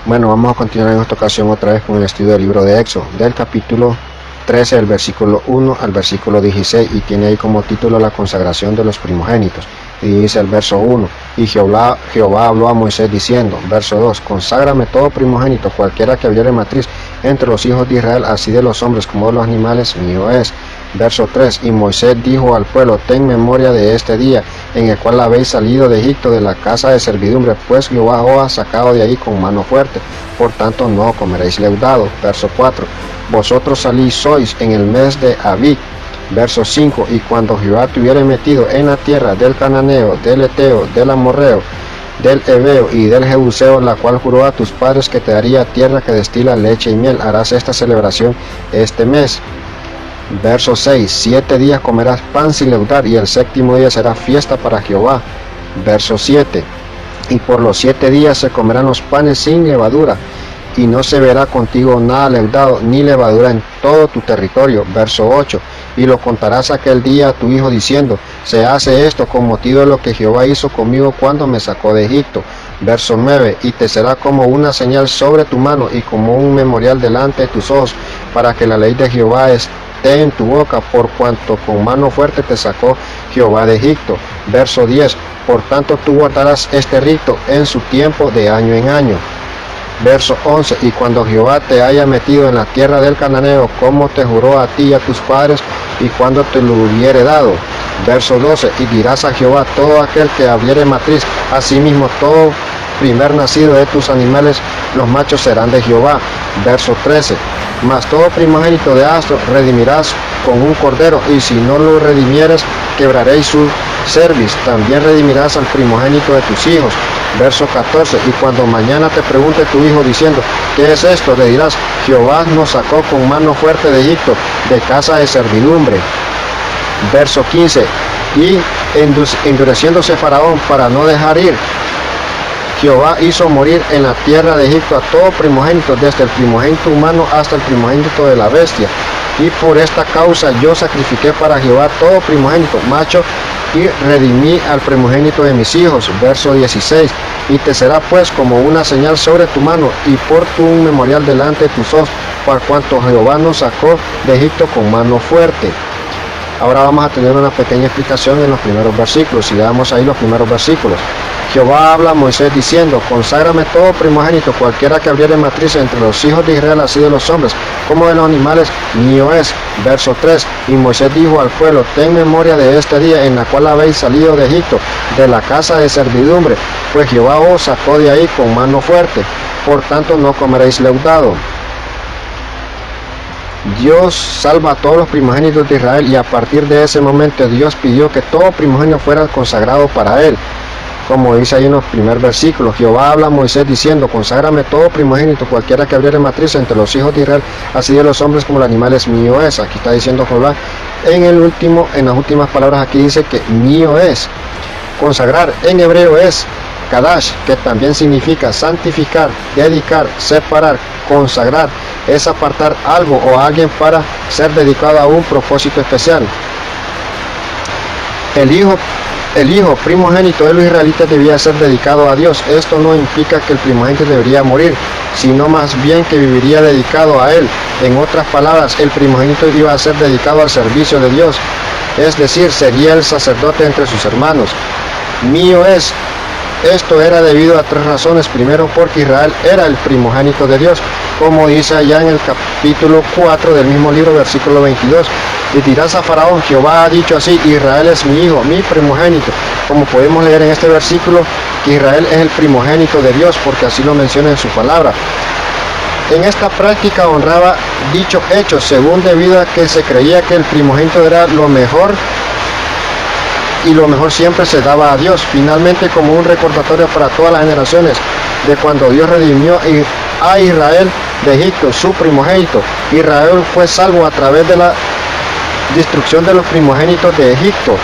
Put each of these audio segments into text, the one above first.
Bueno, vamos a continuar en esta ocasión otra vez con el estudio del libro de Éxodo, del capítulo 13, del versículo 1 al versículo 16, y tiene ahí como título la consagración de los primogénitos. Y dice el verso 1, y Jehová habló a Moisés diciendo, verso 2, conságrame todo primogénito, cualquiera que abriere matriz entre los hijos de Israel, así de los hombres como de los animales, mío es. Verso 3, y Moisés dijo al pueblo, ten memoria de este día, en el cual habéis salido de Egipto, de la casa de servidumbre, pues Jehová os ha sacado de ahí con mano fuerte, por tanto no comeréis leudado. Verso 4, vosotros salís sois en el mes de Abib. Verso 5, y cuando Jehová te hubiere metido en la tierra del Cananeo, del Eteo, del Amorreo, del Heveo y del Jebuseo, la cual juró a tus padres que te daría tierra que destila leche y miel, harás esta celebración este mes. Verso 6, 7 días comerás pan sin leudar, y el séptimo día será fiesta para Jehová. Verso 7, y por los 7 días se comerán los panes sin levadura, y no se verá contigo nada leudado ni levadura en todo tu territorio. Verso 8, y lo contarás aquel día a tu hijo diciendo, se hace esto con motivo de lo que Jehová hizo conmigo cuando me sacó de Egipto. Verso 9, y te será como una señal sobre tu mano y como un memorial delante de tus ojos, para que la ley de Jehová esté en tu boca, por cuanto con mano fuerte te sacó Jehová de Egipto. Verso 10, por tanto tú guardarás este rito en su tiempo de año en año. Verso 11, y cuando Jehová te haya metido en la tierra del Cananeo, como te juró a ti y a tus padres, y cuando te lo hubiere dado. Verso 12, y dirás a Jehová, todo aquel que abriere matriz, asimismo todo primer nacido de tus animales, los machos serán de Jehová. Verso 13, mas todo primogénito de asno redimirás con un cordero, y si no lo redimieres, quebraréis su cerviz. También redimirás al primogénito de tus hijos. Verso 14, y cuando mañana te pregunte tu hijo diciendo, ¿qué es esto?, le dirás, Jehová nos sacó con mano fuerte de Egipto, de casa de servidumbre. Verso 15, y endureciéndose Faraón para no dejar ir, Jehová hizo morir en la tierra de Egipto a todo primogénito, desde el primogénito humano hasta el primogénito de la bestia. Y por esta causa yo sacrifiqué para Jehová todo primogénito macho, y redimí al primogénito de mis hijos. Verso 16, y te será pues como una señal sobre tu mano, y por tu un memorial delante de tus ojos, por cuanto Jehová nos sacó de Egipto con mano fuerte. Ahora vamos a tener una pequeña explicación en los primeros versículos, y veamos ahí los primeros versículos. Jehová habla a Moisés diciendo, conságrame todo primogénito, cualquiera que abriere matriz entre los hijos de Israel, así de los hombres como de los animales, mío es. Verso 3, y Moisés dijo al pueblo, ten memoria de este día en la cual habéis salido de Egipto, de la casa de servidumbre, pues Jehová os sacó de ahí con mano fuerte, por tanto no comeréis leudado. Dios salva a todos los primogénitos de Israel, y a partir de ese momento Dios pidió que todo primogénito fuera consagrado para él. Como dice ahí en los primeros versículos, Jehová habla a Moisés diciendo, conságrame todo primogénito, cualquiera que abriere matriz entre los hijos de Israel, así de los hombres como los animales, mío es. Aquí está diciendo Jehová, en las últimas palabras aquí dice que mío es. Consagrar en hebreo es Kadash, que también significa santificar, dedicar, separar. Consagrar es apartar algo o a alguien para ser dedicado a un propósito especial. El hijo primogénito de los israelitas debía ser dedicado a Dios. Esto no implica que el primogénito debería morir, sino más bien que viviría dedicado a él. En otras palabras, el primogénito iba a ser dedicado al servicio de Dios, es decir, sería el sacerdote entre sus hermanos. Mío es. Esto era debido a 3 razones. Primero, porque Israel era el primogénito de Dios, como dice allá en el capítulo 4 del mismo libro, versículo 22. Y dirás a Faraón, Jehová ha dicho así, Israel es mi hijo, mi primogénito. Como podemos leer en este versículo, que Israel es el primogénito de Dios, porque así lo menciona en su palabra. En esta práctica honraba dicho hecho, según debido a que se creía que el primogénito era lo mejor, y lo mejor siempre se daba a Dios. Finalmente, como un recordatorio para todas las generaciones de cuando Dios redimió a Israel de Egipto, su primogénito. Israel fue salvo a través de la destrucción de los primogénitos de Egipto,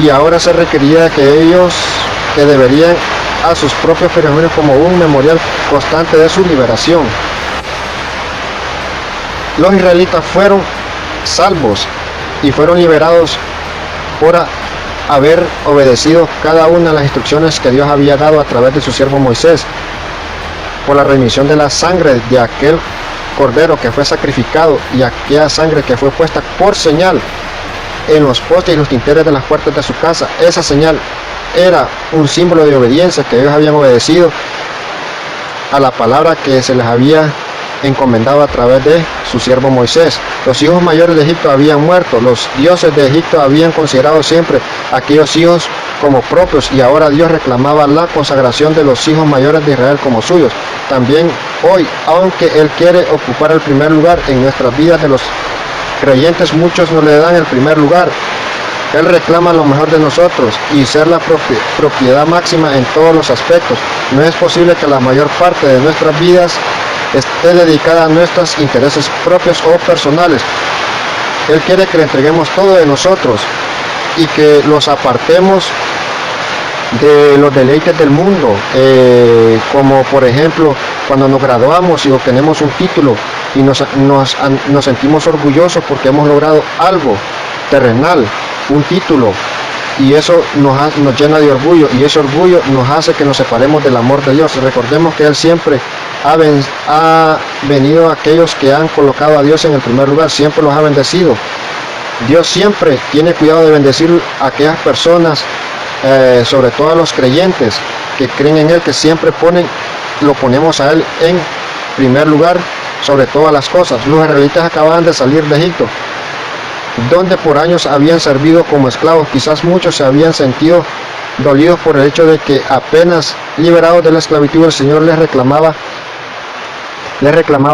y ahora se requería que ellos deberían a sus propios primogénitos como un memorial constante de su liberación. Los israelitas fueron salvos y fueron liberados por haber obedecido cada una de las instrucciones que Dios había dado a través de su siervo Moisés. por la remisión de la sangre de aquel cordero que fue sacrificado y aquella sangre que fue puesta por señal en los postes y los dinteles de las puertas de su casa. Esa señal era un símbolo de obediencia, que ellos habían obedecido a la palabra que se les había encomendado a través de su siervo Moisés. Los hijos mayores de Egipto habían muerto, los dioses de Egipto habían considerado siempre a aquellos hijos como propios, y ahora Dios reclamaba la consagración de los hijos mayores de Israel como suyos. También hoy, aunque Él quiere ocupar el primer lugar en nuestras vidas de los creyentes, muchos no le dan el primer lugar. Él reclama lo mejor de nosotros y ser la propiedad máxima en todos los aspectos. No es posible que la mayor parte de nuestras vidas esté dedicada a nuestros intereses propios o personales. Él quiere que le entreguemos todo de nosotros y que los apartemos de los deleites del mundo, como por ejemplo cuando nos graduamos y obtenemos un título y nos sentimos orgullosos porque hemos logrado algo terrenal, un título, y eso nos llena de orgullo, y ese orgullo nos hace que nos separemos del amor de Dios. Recordemos que Él siempre ha venido a aquellos que han colocado a Dios en el primer lugar, siempre los ha bendecido. Dios siempre tiene cuidado de bendecir a aquellas personas, sobre todo a los creyentes que creen en Él, que siempre lo ponemos a Él en primer lugar sobre todas las cosas. Los israelitas acababan de salir de Egipto, donde por años habían servido como esclavos. Quizás muchos se habían sentido dolidos por el hecho de que apenas liberados de la esclavitud, el Señor les reclamaba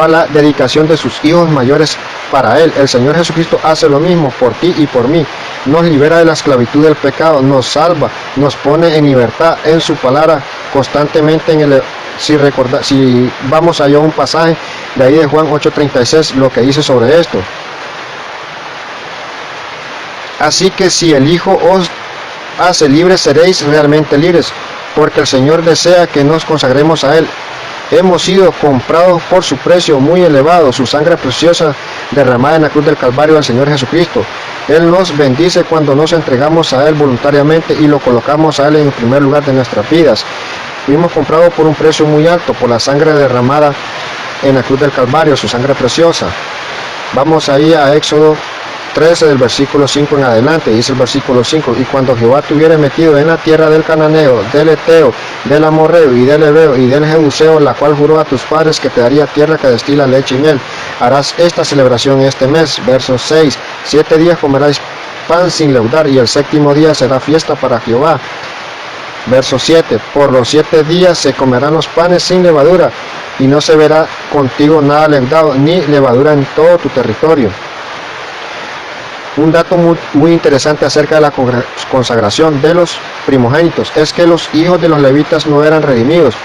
la dedicación de sus hijos mayores para Él. El Señor Jesucristo hace lo mismo por ti y por mí. Nos libera de la esclavitud del pecado, nos salva, nos pone en libertad en su palabra constantemente. Si vamos allá a un pasaje de ahí de Juan 8:36, lo que dice sobre esto. Así que si el Hijo os hace libres, seréis realmente libres, porque el Señor desea que nos consagremos a Él. Hemos sido comprados por su precio muy elevado, su sangre preciosa derramada en la cruz del Calvario del Señor Jesucristo. Él nos bendice cuando nos entregamos a Él voluntariamente y lo colocamos a Él en el primer lugar de nuestras vidas. Fuimos comprados por un precio muy alto, por la sangre derramada en la cruz del Calvario, su sangre preciosa. Vamos ahí a Éxodo 13 del versículo 5 en adelante. Dice el versículo 5: y cuando Jehová te hubiere metido en la tierra del Cananeo, del Eteo, del Amorreo y del Heveo y del Jebuseo, la cual juró a tus padres que te daría tierra que destila leche y miel, harás esta celebración este mes. Verso 6: 7 días comerás pan sin leudar, y el séptimo día será fiesta para Jehová. Verso 7: por los 7 días se comerán los panes sin levadura, y no se verá contigo nada leudado, ni levadura en todo tu territorio. Un dato muy interesante acerca de la consagración de los primogénitos es que los hijos de los levitas no eran redimidos.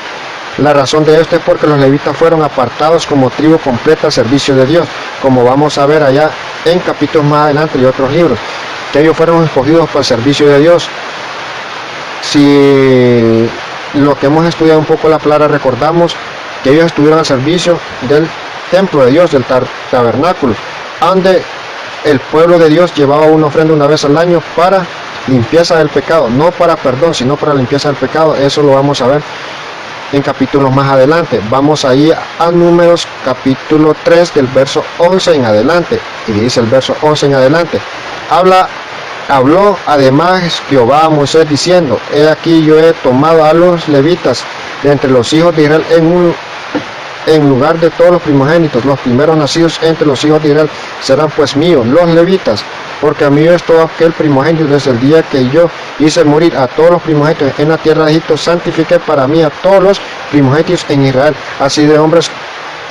La razón de esto es porque los levitas fueron apartados como tribu completa al servicio de Dios, como vamos a ver allá en capítulos más adelante y otros libros, que ellos fueron escogidos para el servicio de Dios. Si lo que hemos estudiado un poco la palabra, recordamos que ellos estuvieron al servicio del templo de Dios, del tabernáculo, donde el pueblo de Dios llevaba una ofrenda una vez al año para limpieza del pecado, no para perdón, sino para limpieza del pecado. Eso lo vamos a ver en capítulos más adelante. Vamos ahí a Números capítulo 3 del verso 11 en adelante, y dice el verso 11 en adelante: habló además Jehová a Moisés diciendo: he aquí yo he tomado a los levitas de entre los hijos de Israel en lugar de todos los primogénitos. Los primeros nacidos entre los hijos de Israel serán pues míos, los levitas, porque a mí es todo aquel primogénito. Desde el día que yo hice morir a todos los primogénitos en la tierra de Egipto, santifiqué para mí a todos los primogénitos en Israel, así de hombres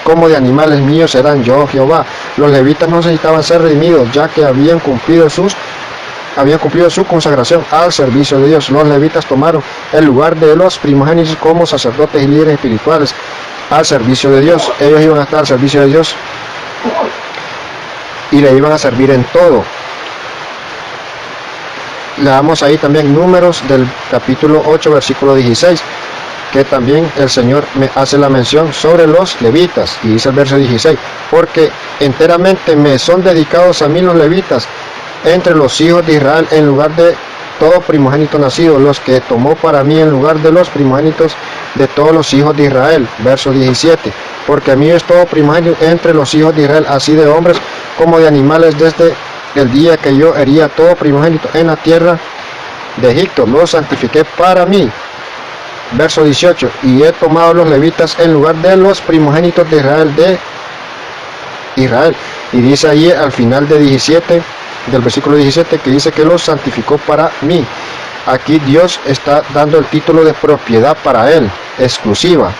como de animales míos serán yo Jehová. Los levitas no necesitaban ser redimidos, ya que habían cumplido su consagración al servicio de Dios. Los levitas tomaron el lugar de los primogénitos como sacerdotes y líderes espirituales al servicio de Dios. Ellos iban a estar al servicio de Dios y le iban a servir en todo. Le damos ahí también Números del capítulo 8 versículo 16, que también el Señor me hace la mención sobre los levitas, y dice el verso 16: porque enteramente me son dedicados a mí los levitas entre los hijos de Israel, en lugar de todo primogénito nacido, los que tomó para mí en lugar de los primogénitos de todos los hijos de Israel. Verso 17. Porque mío es todo primogénito entre los hijos de Israel, así de hombres como de animales, desde el día que yo hería todo primogénito en la tierra de Egipto, lo santifiqué para mí. Verso 18. Y he tomado los levitas en lugar de los primogénitos de Israel. Y dice ahí al final de 17, del versículo 17, que dice que los santificó para mí. Aquí Dios está dando el título de propiedad para él, exclusiva.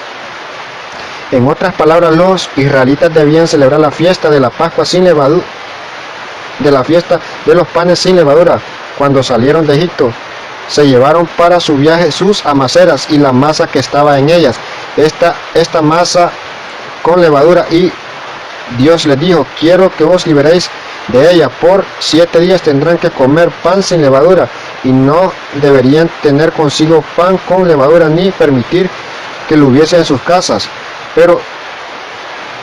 En otras palabras, los israelitas debían celebrar la fiesta de la Pascua sin levadura, de la fiesta de los panes sin levadura. Cuando salieron de Egipto, se llevaron para su viaje sus amaceras y la masa que estaba en ellas, esta masa con levadura, y Dios les dijo: quiero que os liberéis de ella. Por 7 días tendrán que comer pan sin levadura, y no deberían tener consigo pan con levadura, ni permitir que lo hubiese en sus casas. Pero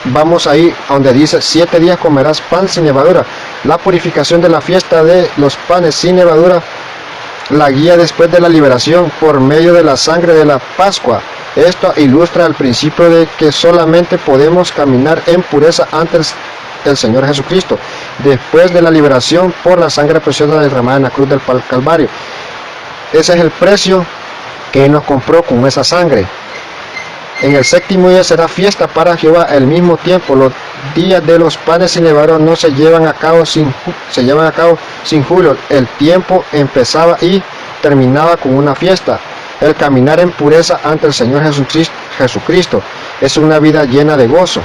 vamos ahí donde dice: 7 días comerás pan sin levadura. La purificación de la fiesta de los panes sin levadura la guía después de la liberación por medio de la sangre de la Pascua. Esto ilustra el principio de que solamente podemos caminar en pureza ante el Señor Jesucristo después de la liberación por la sangre preciosa derramada en la cruz del Calvario. Ese es el precio que Él nos compró con esa sangre. En el 7º día será fiesta para Jehová. Al mismo tiempo, los días de los panes sin levadura no se llevan a cabo sin júbilo. El tiempo empezaba y terminaba con una fiesta. El caminar en pureza ante el Señor Jesucristo es una vida llena de gozo.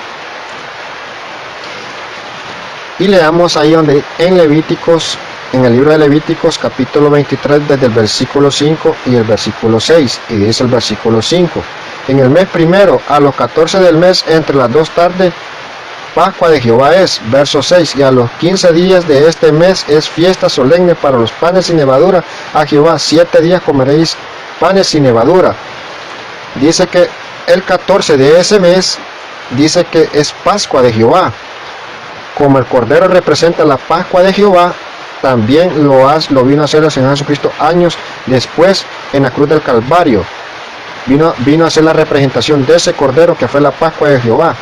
Y leamos ahí donde en Levíticos, en el libro de Levíticos, capítulo 23, desde el versículo 5 y el versículo 6, y dice el versículo 5: en el mes primero, a los 14 del mes, entre las 2 tardes, Pascua de Jehová es. Verso 6: y a los 15 días de este mes es fiesta solemne para los panes sin levadura a Jehová. 7 días comeréis panes sin levadura. Dice que el 14 de ese mes, dice que es Pascua de Jehová. Como el Cordero representa la Pascua de Jehová, también lo vino a hacer el Señor Jesucristo años después en la cruz del Calvario. Vino a hacer la representación de ese Cordero que fue la Pascua de Jehová.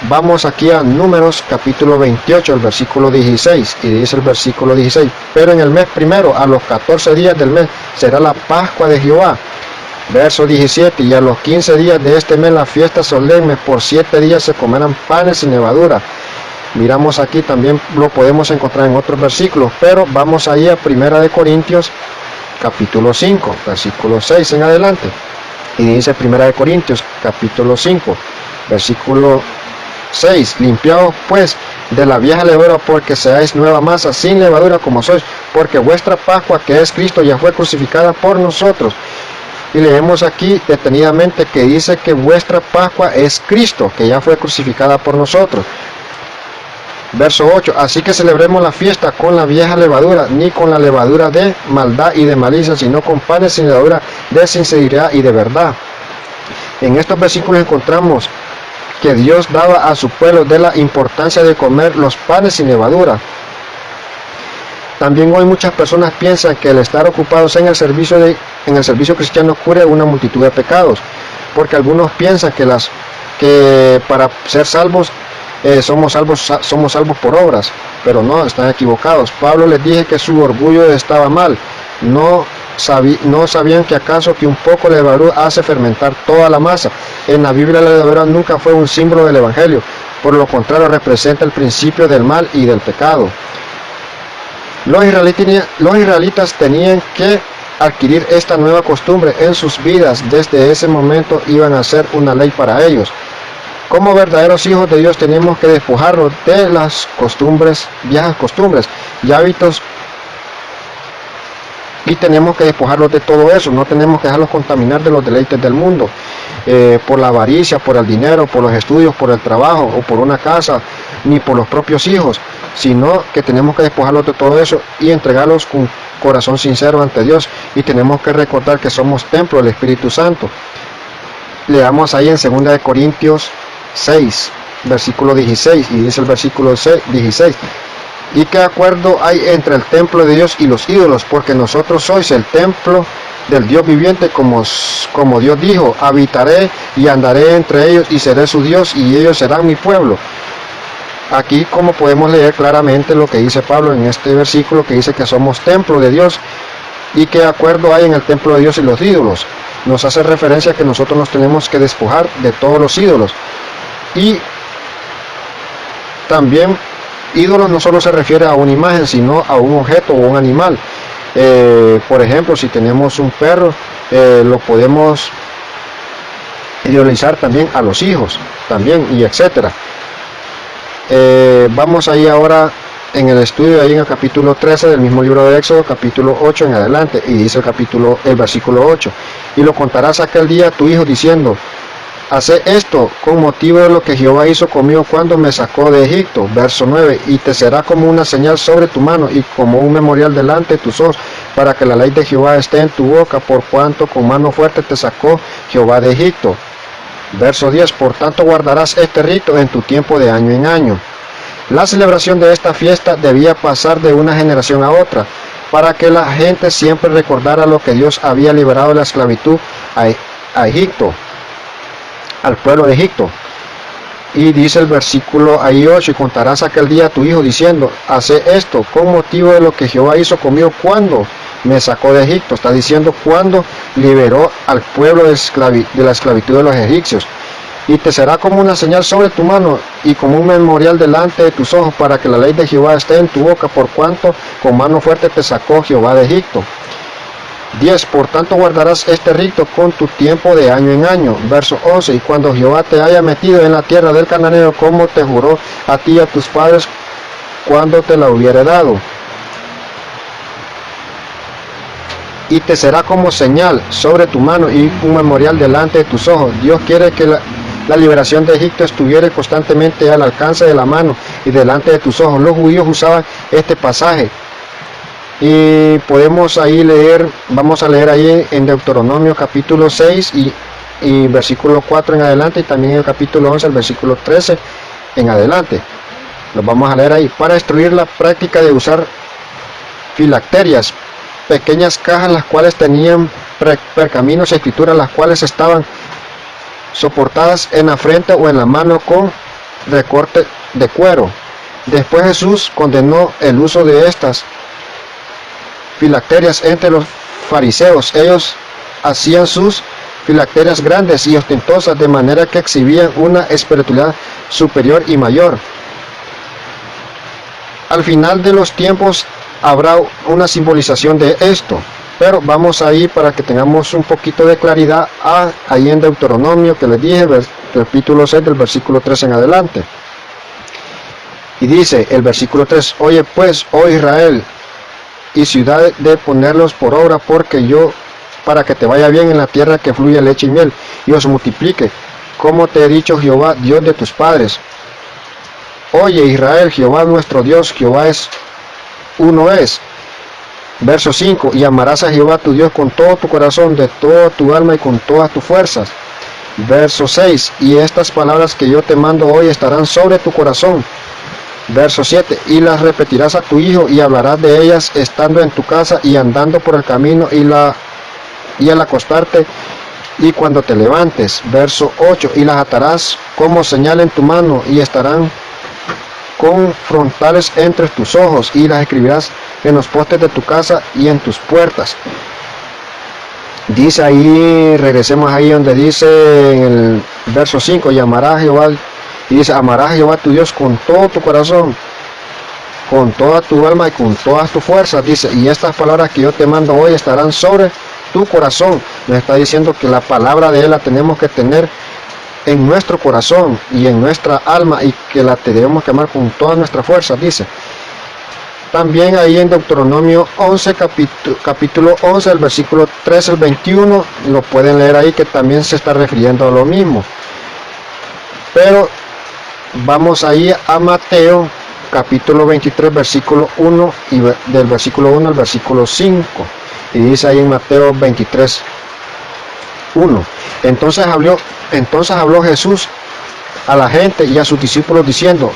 Vamos aquí a Números capítulo 28, el versículo 16, y dice el versículo 16: pero en el mes primero, a los 14 días del mes, será la Pascua de Jehová. Verso 17: y a los 15 días de este mes la fiesta solemne, por 7 días se comerán panes sin levadura. Miramos aquí, también lo podemos encontrar en otros versículos, pero vamos ahí a 1 Corintios capítulo 5, versículo 6 en adelante. Y dice 1 Corintios capítulo 5, versículo 6: limpiaos pues de la vieja levadura, porque seáis nueva masa sin levadura como sois, porque vuestra Pascua, que es Cristo, ya fue crucificada por nosotros. Y leemos aquí detenidamente que dice que vuestra Pascua es Cristo, que ya fue crucificada por nosotros. Verso 8: así que celebremos la fiesta con la vieja levadura, ni con la levadura de maldad y de malicia, sino con panes sin levadura de sinceridad y de verdad. En estos versículos encontramos que Dios daba a su pueblo de la importancia de comer los panes sin levadura. También hoy muchas personas piensan que el estar ocupados en el servicio cristiano cubre una multitud de pecados, porque algunos piensan que para ser salvos somos salvos por obras, pero no, están equivocados. Pablo les dije que su orgullo estaba mal. No sabían que acaso que un poco de levadura hace fermentar toda la masa. En la Biblia la levadura nunca fue un símbolo del Evangelio, por lo contrario representa el principio del mal y del pecado. Los israelitas tenían que adquirir esta nueva costumbre en sus vidas. Desde ese momento iban a ser una ley para ellos. Como verdaderos hijos de Dios tenemos que despojarnos de las viejas costumbres y hábitos, y tenemos que despojarlos de todo eso. No tenemos que dejarlos contaminar de los deleites del mundo, por la avaricia, por el dinero, por los estudios, por el trabajo o por una casa, ni por los propios hijos, sino que tenemos que despojarlos de todo eso y entregarlos con corazón sincero ante Dios. Y tenemos que recordar que somos templo del Espíritu Santo. Leamos ahí en 2 Corintios 6, versículo 16, y dice el versículo 16: ¿y qué acuerdo hay entre el templo de Dios y los ídolos? Porque nosotros sois el templo del Dios viviente, como Dios dijo: habitaré y andaré entre ellos y seré su Dios y ellos serán mi pueblo. Aquí, como podemos leer claramente lo que dice Pablo en este versículo, que dice que somos templo de Dios y qué acuerdo hay en el templo de Dios y los ídolos. Nos hace referencia a que nosotros nos tenemos que despojar de todos los ídolos. Y también ídolos no solo se refiere a una imagen, sino a un objeto o un animal. Por ejemplo, si tenemos un perro, lo podemos idolizar también a los hijos, también, y etcétera. Vamos ahí ahora en el estudio, ahí en el capítulo 13 del mismo libro de Éxodo, capítulo 8 en adelante, y dice el versículo 8: y lo contarás aquel día a tu hijo diciendo: hace esto con motivo de lo que Jehová hizo conmigo cuando me sacó de Egipto. Verso 9: y te será como una señal sobre tu mano y como un memorial delante de tus ojos, para que la ley de Jehová esté en tu boca, por cuanto con mano fuerte te sacó Jehová de Egipto. Verso 10: por tanto guardarás este rito en tu tiempo de año en año. La celebración de esta fiesta debía pasar de una generación a otra, para que la gente siempre recordara lo que Dios había liberado de la esclavitud a Egipto, al pueblo de Egipto. Y dice el versículo ahí 8: y contarás aquel día a tu hijo diciendo: hace esto con motivo de lo que Jehová hizo conmigo cuando me sacó de Egipto. Está diciendo cuando liberó al pueblo de la esclavitud de los egipcios. Y te será como una señal sobre tu mano y como un memorial delante de tus ojos, para que la ley de Jehová esté en tu boca, por cuanto con mano fuerte te sacó Jehová de Egipto. 10: por tanto guardarás este rito con tu tiempo de año en año. Verso 11: y cuando Jehová te haya metido en la tierra del cananeo, como te juró a ti y a tus padres cuando te la hubiere dado. Y te será como señal sobre tu mano y un memorial delante de tus ojos. Dios quiere que la liberación de Egipto estuviera constantemente al alcance de la mano y delante de tus ojos. Los judíos usaban este pasaje. Y podemos ahí leer, vamos a leer ahí en Deuteronomio capítulo 6 y versículo 4 en adelante, y también en el capítulo 11, el versículo 13 en adelante. Los vamos a leer ahí. Para destruir la práctica de usar filacterias, pequeñas cajas las cuales tenían pergaminos y escrituras, las cuales estaban soportadas en la frente o en la mano con recorte de cuero. Después Jesús condenó el uso de estas filacterias entre los fariseos. Ellos hacían sus filacterias grandes y ostentosas, de manera que exhibían una espiritualidad superior y mayor. Al final de los tiempos habrá una simbolización de esto, pero vamos ahí para que tengamos un poquito de claridad ahí en Deuteronomio, que les dije, capítulo 6 del versículo 3 en adelante. Y dice el versículo 3: oye pues, oh Israel, y ciudad de ponerlos por obra, porque yo, para que te vaya bien en la tierra que fluye leche y miel, y os multiplique, como te he dicho Jehová, Dios de tus padres. Oye Israel, Jehová nuestro Dios, Jehová uno es. Verso 5: y amarás a Jehová tu Dios con todo tu corazón, de toda tu alma y con todas tus fuerzas. Verso 6: y estas palabras que yo te mando hoy estarán sobre tu corazón. Verso 7: y las repetirás a tu hijo y hablarás de ellas estando en tu casa y andando por el camino y al acostarte y cuando te levantes. Verso 8: y las atarás como señal en tu mano y estarán con frontales entre tus ojos, y las escribirás en los postes de tu casa y en tus puertas. Dice ahí, regresemos ahí donde dice en el verso 5: y amarás a Jehová, y dice: amarás a Jehová tu Dios con todo tu corazón, con toda tu alma y con todas tus fuerzas. Dice: y estas palabras que yo te mando hoy estarán sobre tu corazón. Nos está diciendo que la palabra de Él la tenemos que tener en nuestro corazón y en nuestra alma, y que la debemos quemar con toda nuestra fuerza. Dice también ahí en Deuteronomio 11, capítulo 11, el versículo 13 al 21, lo pueden leer ahí, que también se está refiriendo a lo mismo. Pero vamos ahí a Mateo capítulo 23, versículo 1, y del versículo 1 al versículo 5, y dice ahí en Mateo 23, 1: entonces habló Jesús a la gente y a sus discípulos diciendo: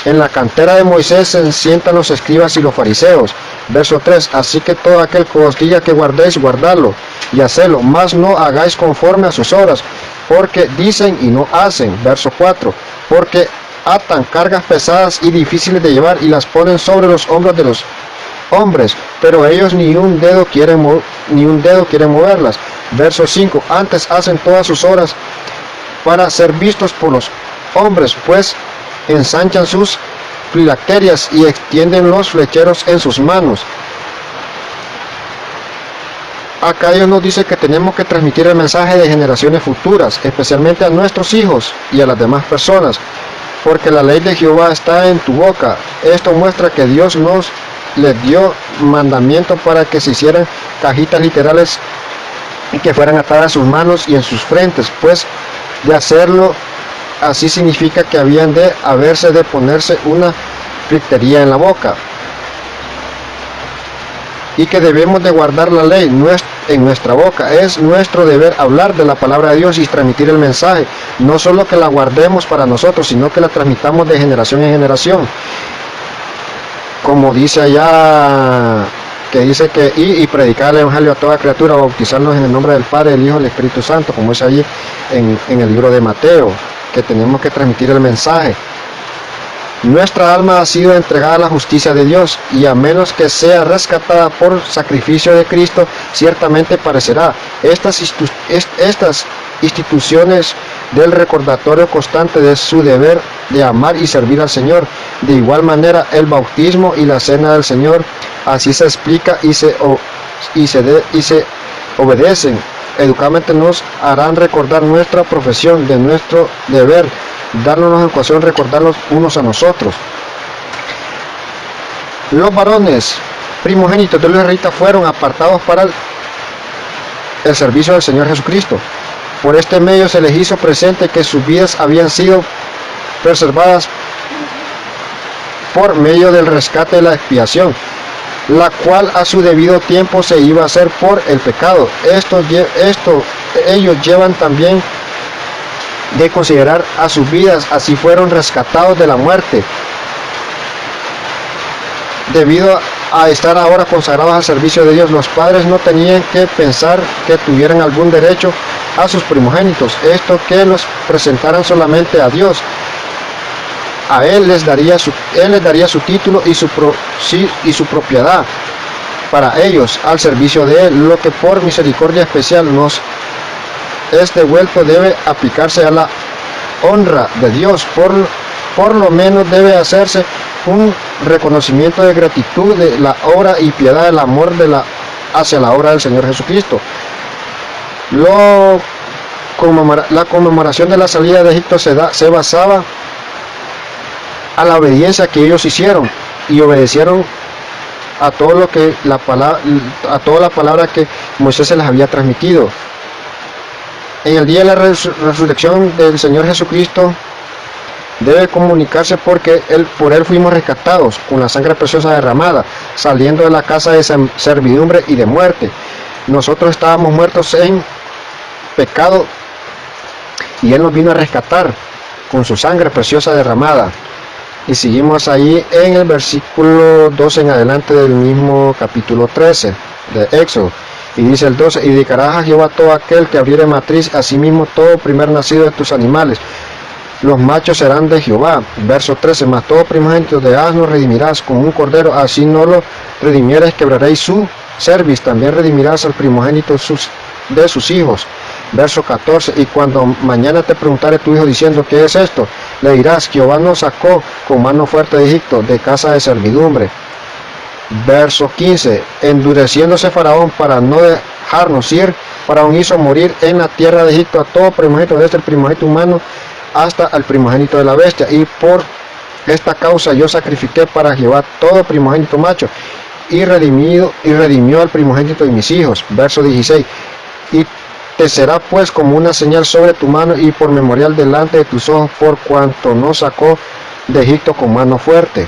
en la cantera de Moisés se sientan los escribas y los fariseos. Verso 3: así que todo aquel que os diga que guardéis, guardadlo, y hacedlo, mas no hagáis conforme a sus obras, porque dicen y no hacen. Verso 4, porque atan cargas pesadas y difíciles de llevar y las ponen sobre los hombros de los hombres, pero ellos ni un dedo quieren moverlas. Verso 5, antes hacen todas sus obras para ser vistos por los hombres, pues ensanchan sus filacterias y extienden los flecheros en sus manos. Acá Dios nos dice que tenemos que transmitir el mensaje de generaciones futuras, especialmente a nuestros hijos y a las demás personas, porque la ley de Jehová está en tu boca. Esto muestra que Dios les dio mandamiento para que se hicieran cajitas literales y que fueran atadas a sus manos y en sus frentes, pues de hacerlo así significa que habían de ponerse una flectería en la boca, y que debemos de guardar la ley en nuestra boca. Es nuestro deber hablar de la palabra de Dios y transmitir el mensaje, no solo que la guardemos para nosotros, sino que la transmitamos de generación en generación, como dice allá, que dice que y predicar el evangelio a toda criatura, bautizarnos en el nombre del Padre, del Hijo y del Espíritu Santo, como es allí en el libro de Mateo, que tenemos que transmitir el mensaje. Nuestra alma ha sido entregada a la justicia de Dios, y a menos que sea rescatada por sacrificio de Cristo, ciertamente parecerá. Estas instituciones del recordatorio constante de su deber de amar y servir al Señor. De igual manera, el bautismo y la cena del Señor, así se explica y se obedecen. Educadamente nos harán recordar nuestra profesión, de nuestro deber, darnos en ocasión, recordarlos unos a nosotros. Los varones primogénitos de los israelitas fueron apartados para el servicio del Señor Jesucristo. Por este medio se les hizo presente que sus vidas habían sido preservadas por medio del rescate de la expiación, la cual a su debido tiempo se iba a hacer por el pecado. Ellos llevan también de considerar a sus vidas, así fueron rescatados de la muerte, debido a estar ahora consagrados al servicio de Dios. Los padres no tenían que pensar que tuvieran algún derecho a sus primogénitos, esto que los presentaran solamente a Dios. A Él les daría su título y su propiedad para ellos al servicio de Él. Lo que por misericordia especial nos es devuelto debe aplicarse a la honra de Dios. Por lo menos debe hacerse un reconocimiento de gratitud de la obra y piedad del amor hacia la obra del Señor Jesucristo. La conmemoración de la salida de Egipto se basaba a la obediencia que ellos hicieron y obedecieron a todo lo que a toda la palabra que Moisés se les había transmitido. En el día de la resurrección del Señor Jesucristo debe comunicarse, porque por él fuimos rescatados con la sangre preciosa derramada, saliendo de la casa de servidumbre y de muerte. Nosotros estábamos muertos en pecado y Él nos vino a rescatar con su sangre preciosa derramada. Y seguimos ahí en el versículo 12 en adelante del mismo capítulo 13 de Éxodo. Y dice el 12, y dedicarás a Jehová todo aquel que abriere matriz, asimismo todo primer nacido de tus animales. Los machos serán de Jehová. Verso 13, mas todo primogénito de asno redimirás con un cordero, así no lo redimieres, quebraréis su cerviz. También redimirás al primogénito de sus hijos. Verso 14, y cuando mañana te preguntare tu hijo diciendo, ¿qué es esto?, le dirás, Jehová nos sacó con mano fuerte de Egipto, de casa de servidumbre. Verso 15, endureciéndose Faraón para no dejarnos ir, Faraón hizo morir en la tierra de Egipto a todo primogénito, desde el primogénito humano hasta el primogénito de la bestia, y por esta causa yo sacrifiqué para Jehová todo primogénito macho, y redimió al primogénito de mis hijos. Verso 16, y te será pues como una señal sobre tu mano y por memorial delante de tus ojos, por cuanto nos sacó de Egipto con mano fuerte.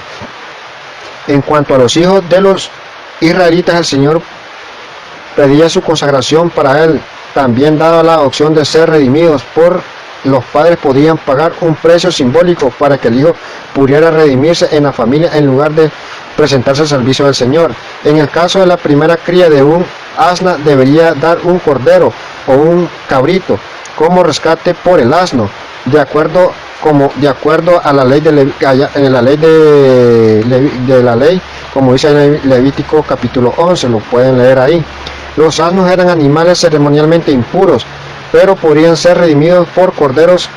En cuanto a los hijos de los israelitas, el Señor pedía su consagración para él. También daba la opción de ser redimidos. Los padres podían pagar un precio simbólico para que el hijo pudiera redimirse en la familia en lugar de presentarse al servicio del Señor. En el caso de la primera cría de un asna debería dar un cordero o un cabrito como rescate por el asno, de acuerdo a la ley de la ley, como dice en Levítico capítulo 11, lo pueden leer ahí. Los asnos eran animales ceremonialmente impuros, pero podrían ser redimidos por corderos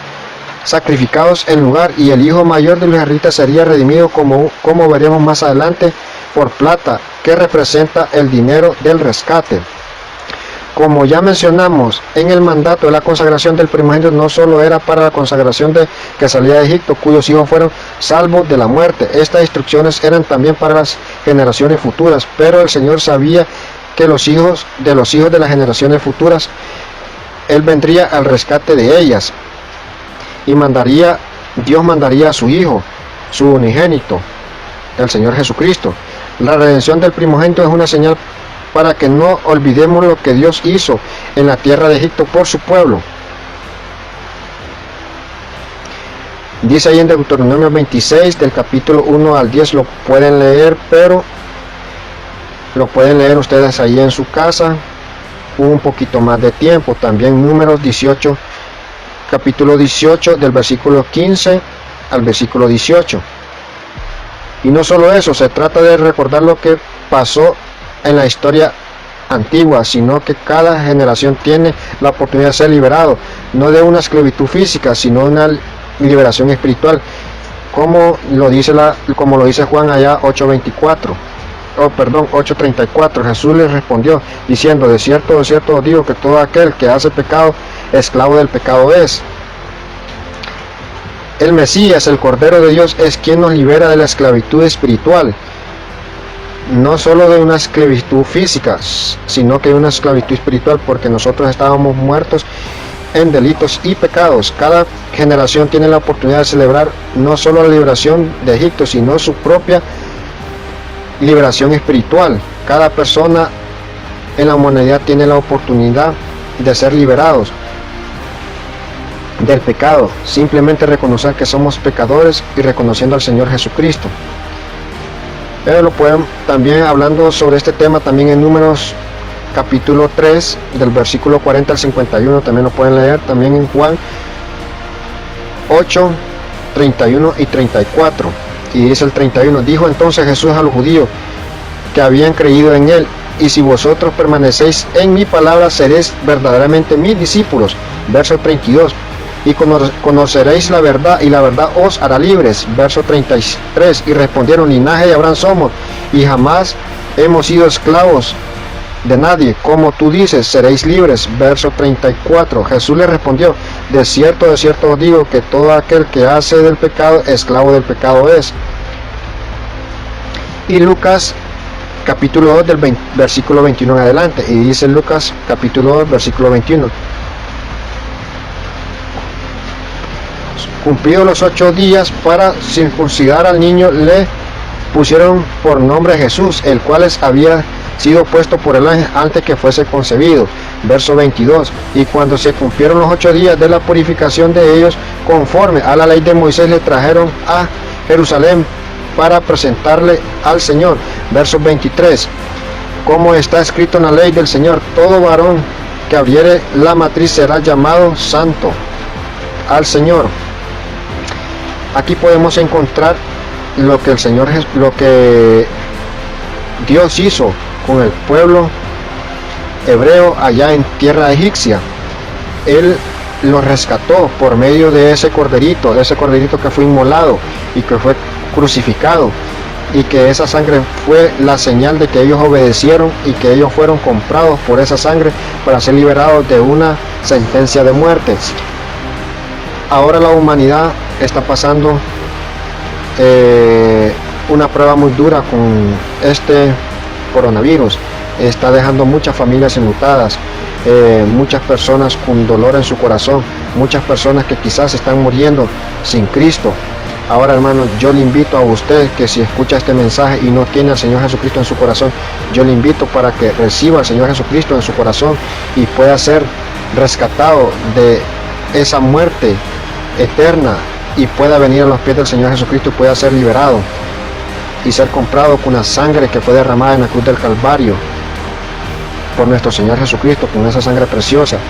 sacrificados en lugar, y el hijo mayor de los israelitas sería redimido, como veremos más adelante, por plata, que representa el dinero del rescate. Como ya mencionamos, en el mandato de la consagración del primogénito no solo era para la consagración de que salía de Egipto, cuyos hijos fueron salvos de la muerte. Estas instrucciones eran también para las generaciones futuras, pero el Señor sabía que los hijos de las generaciones futuras, Él vendría al rescate de ellas, y Dios mandaría a su Hijo, su unigénito, el Señor Jesucristo. La redención del primogénito es una señal para que no olvidemos lo que Dios hizo en la tierra de Egipto por su pueblo. Dice ahí en Deuteronomio 26, del capítulo 1 al 10, lo pueden leer, pero lo pueden leer ustedes ahí en su casa un poquito más de tiempo. También Números 18, capítulo 18, del versículo 15 al versículo 18. Y no solo eso, se trata de recordar lo que pasó en la historia antigua, sino que cada generación tiene la oportunidad de ser liberado, no de una esclavitud física, sino una liberación espiritual, como lo dice Juan allá 8:34. Jesús les respondió diciendo: de cierto os digo que todo aquel que hace pecado, esclavo del pecado es. El Mesías, el Cordero de Dios, es quien nos libera de la esclavitud espiritual, no solo de una esclavitud física, sino que de una esclavitud espiritual, porque nosotros estábamos muertos en delitos y pecados. Cada generación tiene la oportunidad de celebrar no solo la liberación de Egipto, sino su propia liberación espiritual. Cada persona en la humanidad tiene la oportunidad de ser liberados del pecado, simplemente reconocer que somos pecadores y reconociendo al Señor Jesucristo. Pero lo pueden también, hablando sobre este tema, también en Números capítulo 3, del versículo 40 al 51, también lo pueden leer, también en Juan 8, 31 y 34. Y dice el 31: dijo entonces Jesús a los judíos que habían creído en él: y si vosotros permanecéis en mi palabra, seréis verdaderamente mis discípulos. Verso 32: y conoceréis la verdad, y la verdad os hará libres. Verso 33: y respondieron: linaje de Abraham somos, y jamás hemos sido esclavos de nadie. Como tú dices, seréis libres. Verso 34: Jesús le respondió: de cierto os digo que todo aquel que hace del pecado, esclavo del pecado es. Y Lucas capítulo 2, del versículo 21 en adelante, y dice Lucas capítulo 2, versículo 21: cumplidos los 8 días para circuncidar al niño, le pusieron por nombre Jesús, el cual había sido puesto por el ángel antes que fuese concebido. Verso 22: y cuando se cumplieron los 8 días de la purificación de ellos, conforme a la ley de Moisés, le trajeron a Jerusalén para presentarle al Señor. Verso 23: como está escrito en la ley del Señor, todo varón que abriere la matriz será llamado santo al Señor. Aquí podemos encontrar lo que Dios hizo con el pueblo hebreo allá en tierra egipcia. Él los rescató por medio de ese corderito que fue inmolado y que fue crucificado, y que esa sangre fue la señal de que ellos obedecieron y que ellos fueron comprados por esa sangre para ser liberados de una sentencia de muerte. Ahora la humanidad está pasando una prueba muy dura con este coronavirus. Está dejando muchas familias enlutadas, muchas personas con dolor en su corazón, muchas personas que quizás están muriendo sin Cristo. Ahora, hermanos, yo le invito a usted que si escucha este mensaje y no tiene al Señor Jesucristo en su corazón, yo le invito para que reciba al Señor Jesucristo en su corazón y pueda ser rescatado de esa muerte eterna y pueda venir a los pies del Señor Jesucristo y pueda ser liberado y ser comprado con la sangre que fue derramada en la cruz del Calvario. por nuestro Señor Jesucristo con esa sangre preciosa